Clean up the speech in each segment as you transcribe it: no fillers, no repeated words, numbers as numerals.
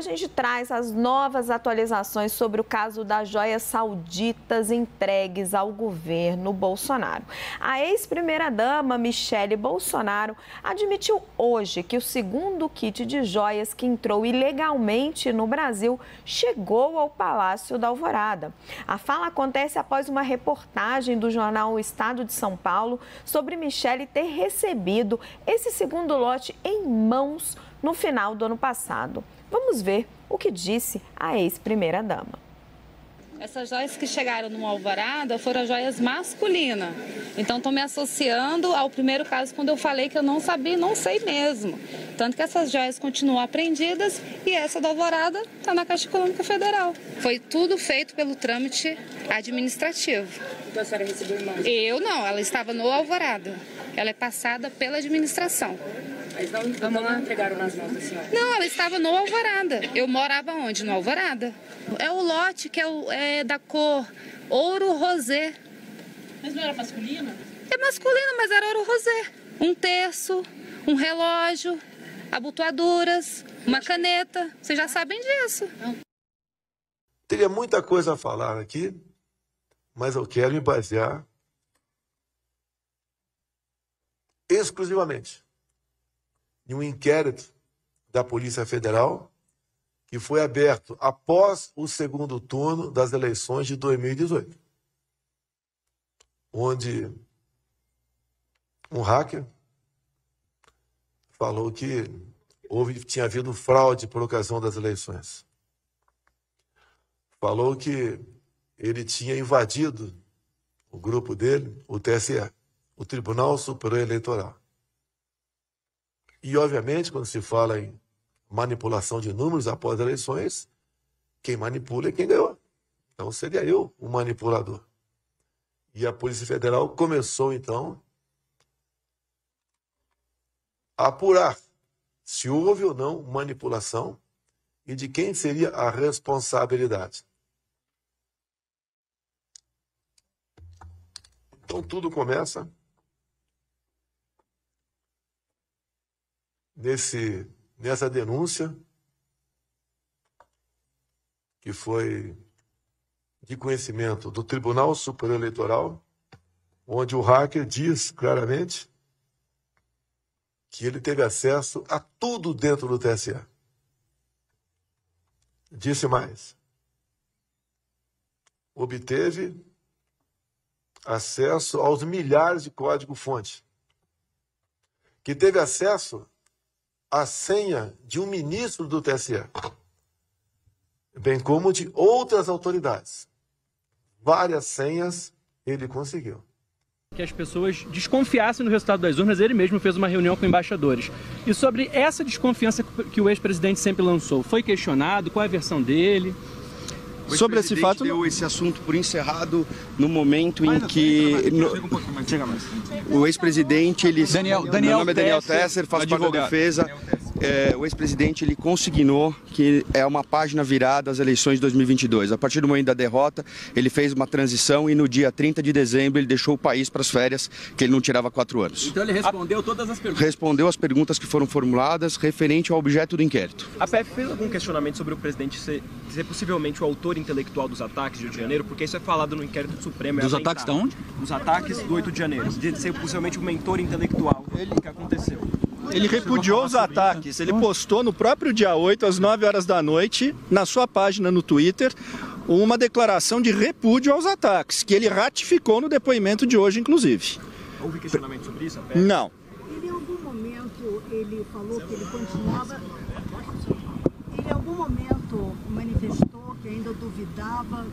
gente traz as novas atualizações sobre o caso das joias sauditas entregues ao governo Bolsonaro. A ex-primeira-dama Michele Bolsonaro admitiu hoje que o segundo kit de joias que entrou ilegalmente no Brasil chegou ao Palácio da Alvorada. A fala acontece após uma reportagem do jornal O Estado de São Paulo sobre Michele ter recebido esse segundo lote em mãos no final do ano passado. Vamos ver o que disse a ex-primeira-dama. Essas joias que chegaram no Alvorada foram joias masculinas. Então, estou me associando ao primeiro caso quando eu falei que eu não sabia, não sei mesmo. Tanto que essas joias continuam apreendidas e essa da Alvorada está na Caixa Econômica Federal. Foi tudo feito pelo trâmite administrativo. Então a senhora recebeu em mãos? Eu não, ela estava no Alvorada. Ela é passada pela administração. Mas não entregaram nas mãos da senhora? Não, ela estava no Alvorada. Eu morava onde? No Alvorada. É o lote que é da cor ouro rosé. Mas não era masculina? É masculino, mas era ouro rosé. Um terço, um relógio, abotoaduras, uma caneta. Vocês já sabem disso. Teria muita coisa a falar aqui, mas eu quero me basear exclusivamente em um inquérito da Polícia Federal que foi aberto após o segundo turno das eleições de 2018, onde um hacker falou que tinha havido fraude por ocasião das eleições. Falou que ele tinha invadido o grupo dele, o TSE, o Tribunal Superior Eleitoral. E, obviamente, quando se fala em manipulação de números após eleições, quem manipula é quem ganhou. Então, seria eu o manipulador. E a Polícia Federal começou, então, a apurar se houve ou não manipulação e de quem seria a responsabilidade. Então, tudo começa nessa denúncia que foi de conhecimento do Tribunal Superior Eleitoral, onde o hacker diz claramente que ele teve acesso a tudo dentro do TSE. Disse mais. Obteve acesso aos milhares de código-fonte. Que teve acesso à senha de um ministro do TSE, bem como de outras autoridades. Várias senhas ele conseguiu. Que as pessoas desconfiassem do resultado das urnas, ele mesmo fez uma reunião com embaixadores. E sobre essa desconfiança que o ex-presidente sempre lançou, foi questionado? Qual é a versão dele? Sobre esse fato, deu esse assunto por encerrado no momento em que o ex-presidente, ele... Meu nome é Daniel Tesser, faço parte da defesa. O ex-presidente, ele consignou que é uma página virada às eleições de 2022. A partir do momento da derrota, ele fez uma transição e no dia 30 de dezembro ele deixou o país para as férias, que ele não tirava 4 anos. Então ele respondeu todas as perguntas? Respondeu as perguntas que foram formuladas referente ao objeto do inquérito. A PF fez algum questionamento sobre o presidente ser possivelmente o autor intelectual dos ataques de 8 de janeiro? Porque isso é falado no inquérito do Supremo. Dos ataques de onde? Dos ataques do 8 de janeiro. De ser possivelmente o mentor intelectual que aconteceu. Ele repudiou os ataques. Ele postou no próprio dia 8, às 9 horas da noite, na sua página no Twitter, uma declaração de repúdio aos ataques, que ele ratificou no depoimento de hoje, inclusive. Houve questionamento sobre isso? Não. Ele, em algum momento, ele falou que ele continuava... Ele, em algum momento, manifestou que ainda duvidava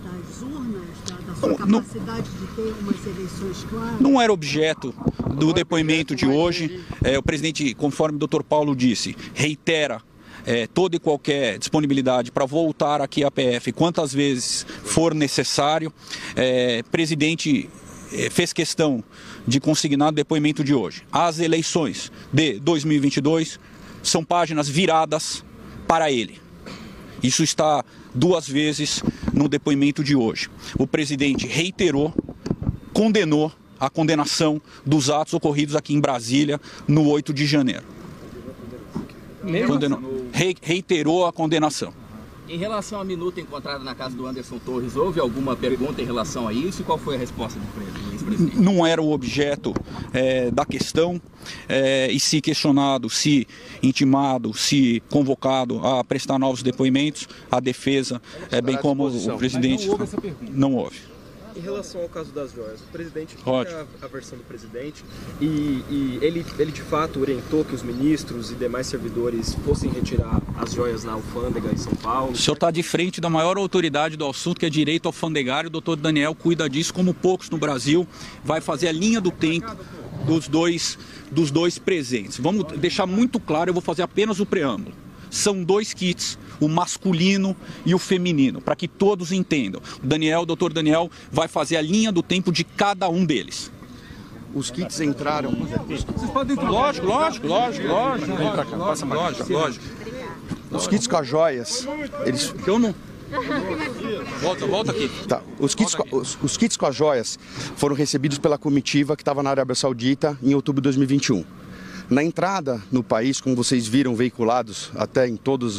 das urnas, da sua capacidade de ter umas eleições claras? Não era objeto do depoimento de hoje. O presidente, conforme o Dr. Paulo disse, reitera toda e qualquer disponibilidade para voltar aqui à PF quantas vezes for necessário. O presidente fez questão de consignar o depoimento de hoje. As eleições de 2022 são páginas viradas para ele. Isso está 2 vezes no depoimento de hoje. O presidente reiterou, condenou a condenação dos atos ocorridos aqui em Brasília no 8 de janeiro. Condenou. reiterou a condenação. Em relação à minuta encontrada na casa do Anderson Torres, houve alguma pergunta em relação a isso? E qual foi a resposta do ex-presidente? Não era o objeto da questão, e se questionado, se intimado, se convocado a prestar novos depoimentos, a defesa, bem como o presidente... Não houve essa pergunta. Não houve. Em relação ao caso das joias, o presidente tinha a versão do presidente e ele de fato orientou que os ministros e demais servidores fossem retirar as joias na alfândega em São Paulo. O senhor está de frente da maior autoridade do assunto, que é direito alfandegário. O doutor Daniel cuida disso como poucos no Brasil. Vai fazer a linha do tempo dos dois presentes. Vamos deixar muito claro, eu vou fazer apenas o preâmbulo. São 2 kits, o masculino e o feminino, para que todos entendam. O doutor Daniel vai fazer a linha do tempo de cada um deles. Os kits entraram... Lógico. Vem pra cá, passa mais. Lógico. Os kits com as joias, eles... Eu não... Volta aqui. Tá. Os kits com as joias foram recebidos pela comitiva que estava na Arábia Saudita em outubro de 2021. Na entrada no país, como vocês viram veiculados até em todas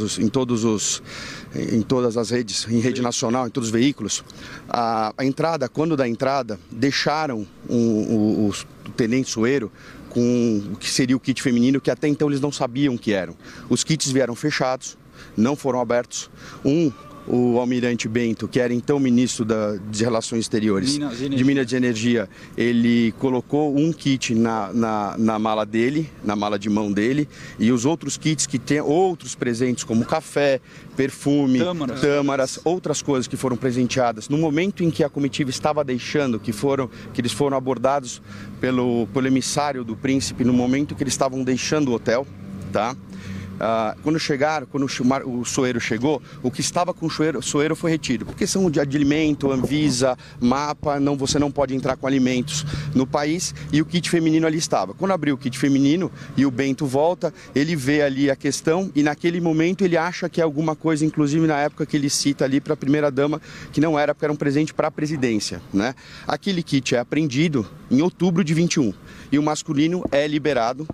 as redes, em rede nacional, em todos os veículos, quando da entrada, deixaram o tenente Soeiro com o que seria o kit feminino, que até então eles não sabiam o que eram. Os kits vieram fechados, não foram abertos. O almirante Bento, que era então ministro de Relações Exteriores, de Minas e Energia, ele colocou um kit na mala dele, na mala de mão dele, e os outros kits que tem outros presentes, como café, perfume, tâmaras, outras coisas que foram presenteadas. No momento em que a comitiva estava deixando, que eles foram abordados pelo emissário do príncipe, no momento que eles estavam deixando o hotel, tá? Quando o Soeiro chegou, o que estava com o Soeiro foi retido, porque são de alimento, Anvisa, mapa, você não pode entrar com alimentos no país, e o kit feminino ali estava. Quando abriu o kit feminino e o Bento volta, ele vê ali a questão e naquele momento ele acha que é alguma coisa, inclusive na época que ele cita ali para a primeira-dama, que não era, porque era um presente para a presidência, né? Aquele kit é apreendido em outubro de 21 e o masculino é liberado.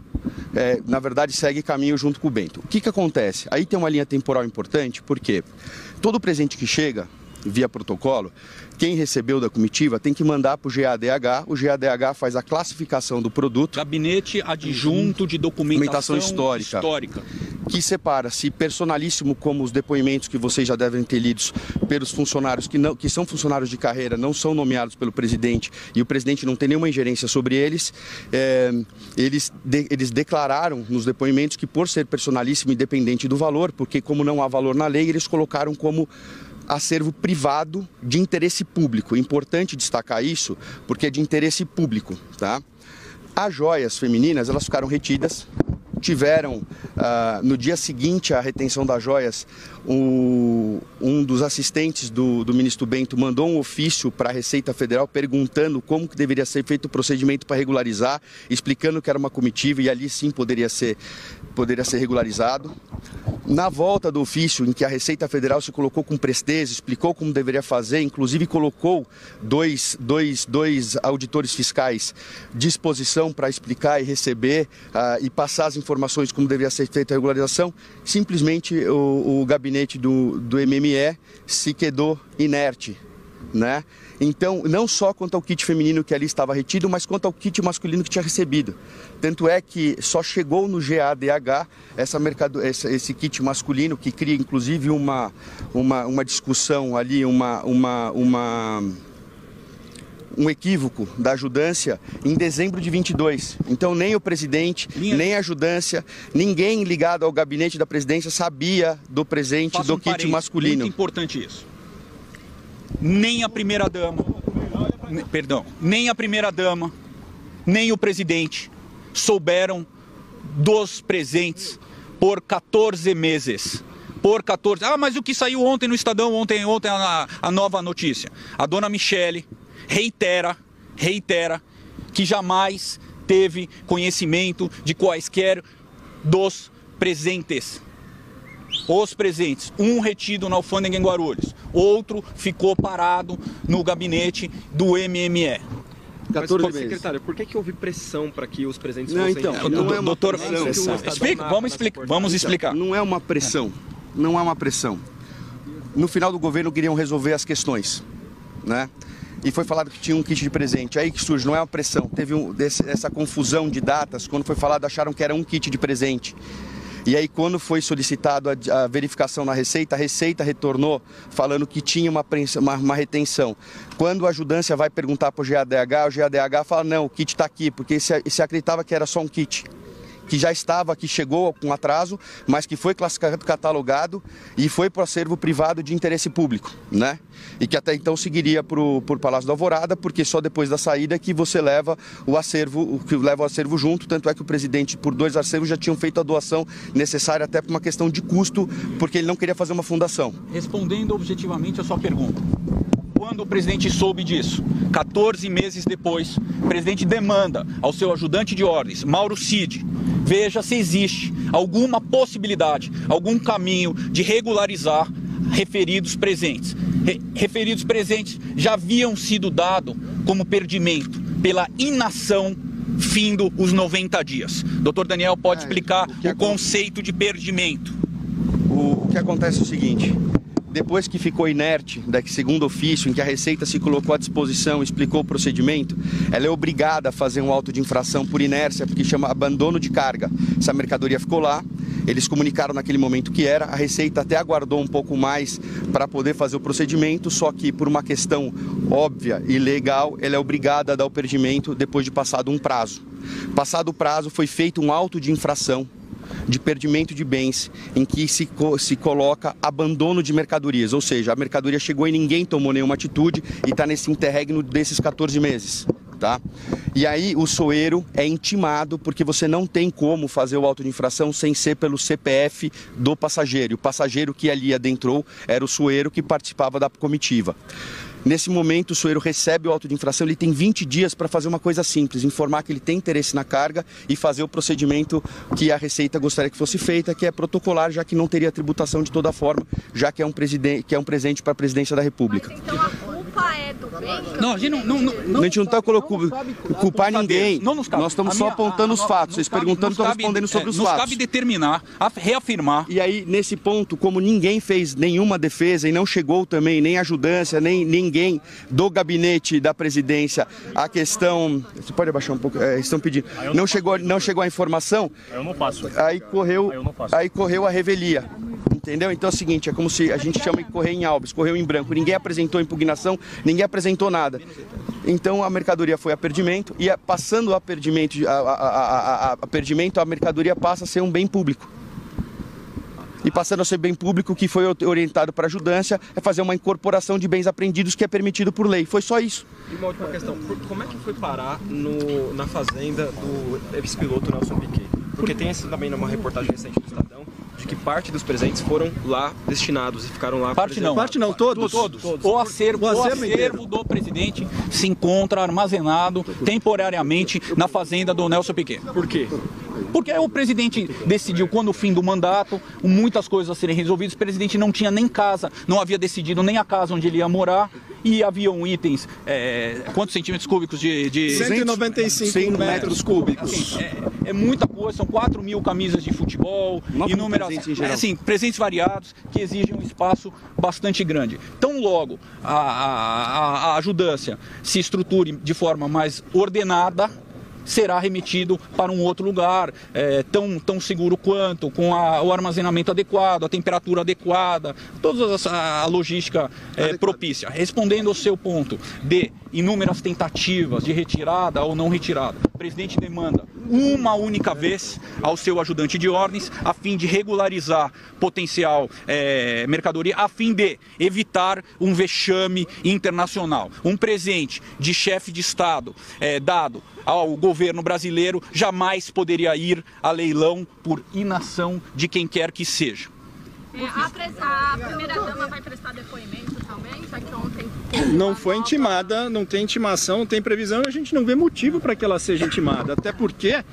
Na verdade, segue caminho junto com o Bento. O que acontece? Aí tem uma linha temporal importante, porque todo presente que chega via protocolo, quem recebeu da comitiva tem que mandar para o GADH, o GADH faz a classificação do produto. Gabinete Adjunto de Documentação Histórica. Que separa se personalíssimo, como os depoimentos que vocês já devem ter lidos pelos funcionários que são funcionários de carreira, não são nomeados pelo presidente e o presidente não tem nenhuma ingerência sobre eles. Eles declararam nos depoimentos que, por ser personalíssimo, independente do valor, porque como não há valor na lei, eles colocaram como acervo privado de interesse público. É importante destacar isso, porque é de interesse público, tá? As joias femininas, elas ficaram retidas. Tiveram, no dia seguinte à retenção das joias, um dos assistentes do ministro Bento mandou um ofício para a Receita Federal perguntando como que deveria ser feito o procedimento para regularizar, explicando que era uma comitiva e ali sim poderia ser regularizado. Na volta do ofício, em que a Receita Federal se colocou com presteza, explicou como deveria fazer, inclusive colocou dois auditores fiscais de exposição para explicar e receber e passar as informações como deveria ser feita a regularização, simplesmente o gabinete do MME se quedou inerte, né? Então, não só quanto ao kit feminino que ali estava retido, mas quanto ao kit masculino que tinha recebido. Tanto é que só chegou no GADH esse kit masculino, que cria inclusive uma discussão ali, um equívoco da ajudância em dezembro de 22. Então nem o presidente, nem a ajudância, ninguém ligado ao gabinete da presidência sabia do presente do kit masculino. Muito importante isso. Nem a primeira-dama, nem o presidente souberam dos presentes por 14 meses. Mas o que saiu ontem no Estadão, ontem a nova notícia. A dona Michele reitera que jamais teve conhecimento de quaisquer dos presentes. Os presentes, um retido na alfândega em Guarulhos, outro ficou parado no gabinete do MME. 14 meses. Secretário, por que houve pressão para que os presentes fossem... Não é uma pressão. Vamos explicar. Não é uma pressão. Não é uma pressão. No final do governo queriam resolver as questões, né? E foi falado que tinha um kit de presente. Aí que surge, não é uma pressão. Teve essa confusão de datas. Quando foi falado, acharam que era um kit de presente. E aí, quando foi solicitado a verificação na Receita, a Receita retornou falando que tinha uma retenção. Quando a ajudância vai perguntar para o GADH fala, não, o kit está aqui, porque se acreditava que era só um kit. Que já estava, que chegou com atraso, mas que foi classificado, catalogado e foi para o acervo privado de interesse público, né? E que até então seguiria por Palácio da Alvorada, porque só depois da saída que você leva o acervo junto, tanto é que o presidente, por 2 acervos, já tinham feito a doação necessária até por uma questão de custo, porque ele não queria fazer uma fundação. Respondendo objetivamente a sua pergunta. Quando o presidente soube disso, 14 meses depois, o presidente demanda ao seu ajudante de ordens, Mauro Cid, veja se existe alguma possibilidade, algum caminho de regularizar referidos presentes. Referidos presentes já haviam sido dados como perdimento pela inação findo os 90 dias. Dr. Daniel pode explicar o conceito de perdimento. O que acontece é o seguinte... Depois que ficou inerte, segundo ofício, em que a Receita se colocou à disposição e explicou o procedimento, ela é obrigada a fazer um auto de infração por inércia, porque chama abandono de carga. Essa mercadoria ficou lá, eles comunicaram naquele momento que era, a Receita até aguardou um pouco mais para poder fazer o procedimento, só que por uma questão óbvia e legal, ela é obrigada a dar o perdimento depois de passado um prazo. Passado o prazo, foi feito um auto de infração de perdimento de bens, em que se coloca abandono de mercadorias, ou seja, a mercadoria chegou e ninguém tomou nenhuma atitude e está nesse interregno desses 14 meses. Tá? E aí o SOERO é intimado, porque você não tem como fazer o auto de infração sem ser pelo CPF do passageiro. O passageiro que ali adentrou era o SOERO que participava da comitiva. Nesse momento, o SOERO recebe o auto de infração, ele tem 20 dias para fazer uma coisa simples, informar que ele tem interesse na carga e fazer o procedimento que a Receita gostaria que fosse feita, que é protocolar, já que não teria tributação de toda forma, já que é um presente para a presidência da República. Mas então a culpa é do bem? Não, a gente não está colocando culpar ninguém. Nós estamos só apontando os fatos. Vocês perguntando, estão respondendo sobre os fatos. Nos cabe determinar, reafirmar. E aí, nesse ponto, como ninguém fez nenhuma defesa e não chegou também nem ajudância, nem ninguém do gabinete da presidência, a questão... Você pode abaixar um pouco? Estão pedindo. Não chegou a informação? Eu não passo. Aí correu a revelia. Entendeu? Então é o seguinte, é como se a gente chama de correr em albis, correu em branco. Ninguém apresentou impugnação, ninguém apresentou nada. Então a mercadoria foi a perdimento e passando a perdimento, a mercadoria passa a ser um bem público. E passando a ser bem público, o que foi orientado para a ajudância é fazer uma incorporação de bens apreendidos que é permitido por lei. Foi só isso. E uma última questão, como é que foi parar na fazenda do ex-piloto Nelson Piquet? Porque tem também numa reportagem recente do Estadão, de que parte dos presentes foram lá destinados e ficaram lá... Parte não, todos. O acervo do presidente se encontra armazenado temporariamente na fazenda do Nelson Piquet. Por quê? Porque o presidente decidiu, quando o fim do mandato, muitas coisas a serem resolvidas, o presidente não tinha nem casa, não havia decidido nem a casa onde ele ia morar, e haviam itens, quantos centímetros cúbicos de 195 metros cúbicos. Assim, é muita coisa, são 4.000 camisas de futebol, inúmeras, presentes variados, que exigem um espaço bastante grande. Então, logo, a ajudância se estruture de forma mais ordenada, será remetido para um outro lugar, tão seguro quanto, com o armazenamento adequado, a temperatura adequada, toda a logística propícia. Respondendo ao seu ponto de inúmeras tentativas de retirada ou não retirada, o presidente demanda uma única vez ao seu ajudante de ordens, a fim de regularizar potencial mercadoria, a fim de evitar um vexame internacional. Um presente de chefe de Estado dado ao governo brasileiro jamais poderia ir a leilão por inação de quem quer que seja. A primeira-dama vai prestar depoimento também, já que ontem... Não foi intimada, não tem intimação, não tem previsão e a gente não vê motivo para que ela seja intimada. Até porque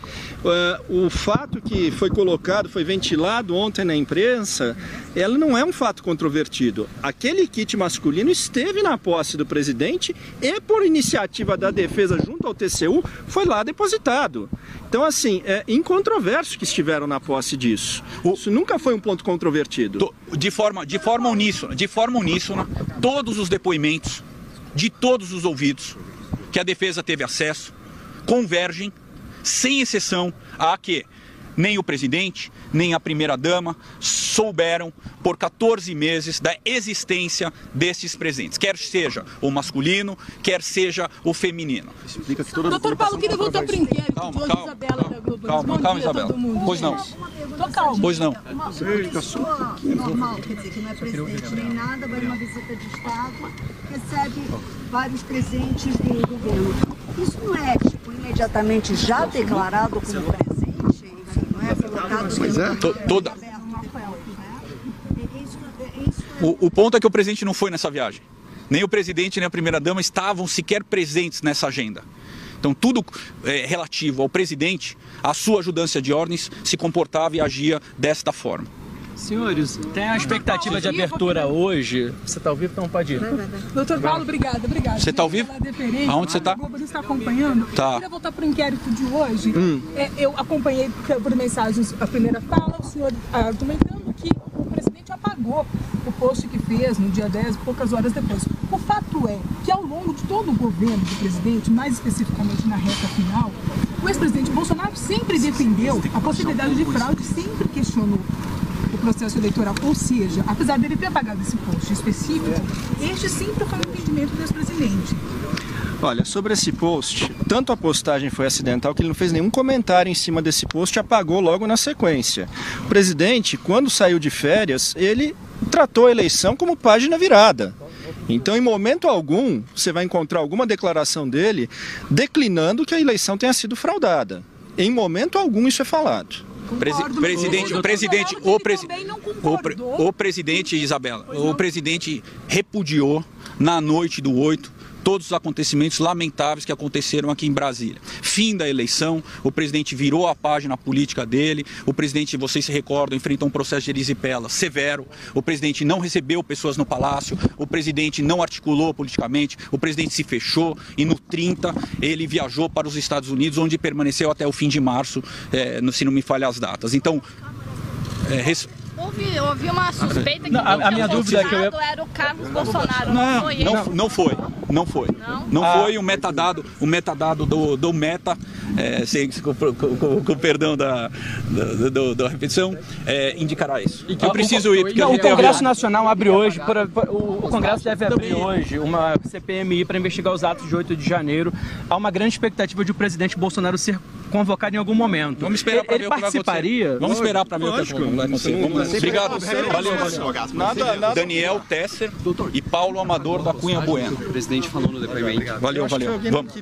o fato que foi colocado, foi ventilado ontem na imprensa, ela não é um fato controvertido. Aquele kit masculino esteve na posse do presidente e, por iniciativa da defesa junto ao TCU, foi lá depositado. Então, assim, é incontroverso que estiveram na posse disso. Isso nunca foi um ponto controvertido. De forma uníssona, todos os depoimentos de todos os ouvidos que a defesa teve acesso convergem, sem exceção, a que nem o presidente, nem a primeira-dama souberam por 14 meses da existência desses presentes, quer seja o masculino, quer seja o feminino. Explica que Doutor Paulo, queria voltar para o inquérito. Calma, Isabela. Pois não. Pois não. Uma pessoa normal, quer dizer, que não é presidente nem nada, vai numa visita de Estado, recebe vários presentes do governo. Isso não é, tipo, imediatamente já declarado como presente? O ponto é que o presidente não foi nessa viagem. Nem o presidente nem a primeira-dama estavam sequer presentes nessa agenda. Então tudo relativo ao presidente, a sua ajudância de ordens, se comportava e agia desta forma. Senhores, tem a expectativa de abertura hoje. Você está ao vivo? Então pode ir. Doutor Paulo, obrigado. Você está ao vivo? Aonde você está? Você está acompanhando? Tá. Eu queria voltar para o inquérito de hoje. Eu acompanhei por mensagens a primeira fala, o senhor argumentando que o presidente apagou o post que fez no dia 10, poucas horas depois. O fato é que ao longo de todo o governo do presidente, mais especificamente na reta final, o ex-presidente Bolsonaro sempre defendeu a possibilidade de fraude, sempre questionou o processo eleitoral, ou seja, apesar dele ter apagado esse post específico, este sempre foi o entendimento do ex-presidente. Olha, sobre esse post, tanto a postagem foi acidental que ele não fez nenhum comentário em cima desse post e apagou logo na sequência. O presidente, quando saiu de férias, ele tratou a eleição como página virada. Então, em momento algum, você vai encontrar alguma declaração dele declinando que a eleição tenha sido fraudada. Em momento algum isso é falado. O presidente, Isabela, o presidente repudiou na noite do 8 todos os acontecimentos lamentáveis que aconteceram aqui em Brasília. Fim da eleição, o presidente virou a página política dele, o presidente, vocês se recordam, enfrentou um processo de erisipela severo, o presidente não recebeu pessoas no palácio, o presidente não articulou politicamente, o presidente se fechou e no 30 ele viajou para os Estados Unidos, onde permaneceu até o fim de março, se não me falha as datas. Então, Houve uma suspeita que a minha dúvida é que era o Carlos Bolsonaro. Não foi o metadado do Meta, com perdão da repetição, indicará isso. E que eu preciso ir, porque o Congresso Nacional abre hoje, o Congresso deve abrir hoje uma CPMI para investigar os atos de 8 de janeiro. Há uma grande expectativa de o presidente Bolsonaro ser convocado em algum momento. Vamos esperar para ver o que vai acontecer. Vamos esperar para ver o que vai acontecer. Obrigado. Valeu. Daniel Tesser e Paulo Amador da Cunha Bueno. O presidente falou no depoimento. Valeu. Vamos.